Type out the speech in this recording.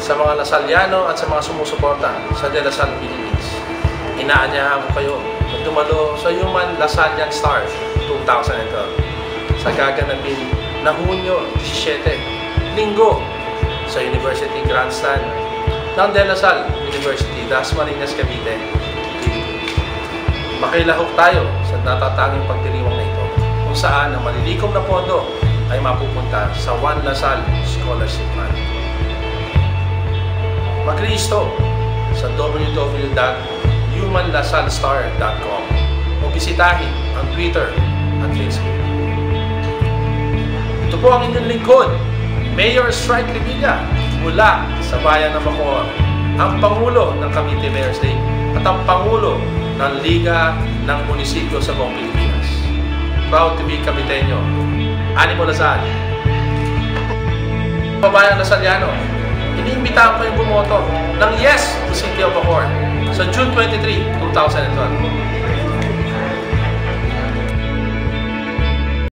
sa mga Lasalliano at sa mga sumusuporta sa De La Salle Philippines. Inaanyahan ko kayo na dumalo sa Human Lasallian Star 2012 sa gaganapin na Hunyo 17, Linggo, sa University Grandstand ng De La Salle University, Dasmariñas, Cavite, Philippines. Makilahok tayo sa natatanging pagdiriwang na ito, kung saan ang malilikom na pondo ay mapupunta sa One La Salle Scholarship Fund. Mag-rehisto sa www.humanlasallestar.com o bisitahin ang Twitter at Facebook. Ito po ang inyong lingkod, Mayor Strike Revilla, mula sa bayan ng Bacoor, ang Pangulo ng Cavite Mayor's Day at ang Pangulo ng Liga ng Munisipyo sa buong Pilipinas. Proud to be Caviteño. Animo Lasal. Babayang Lasalliano, iniimbitahan ko yung bumoto ng Yes to City of Bacoor sa June 23, 2012.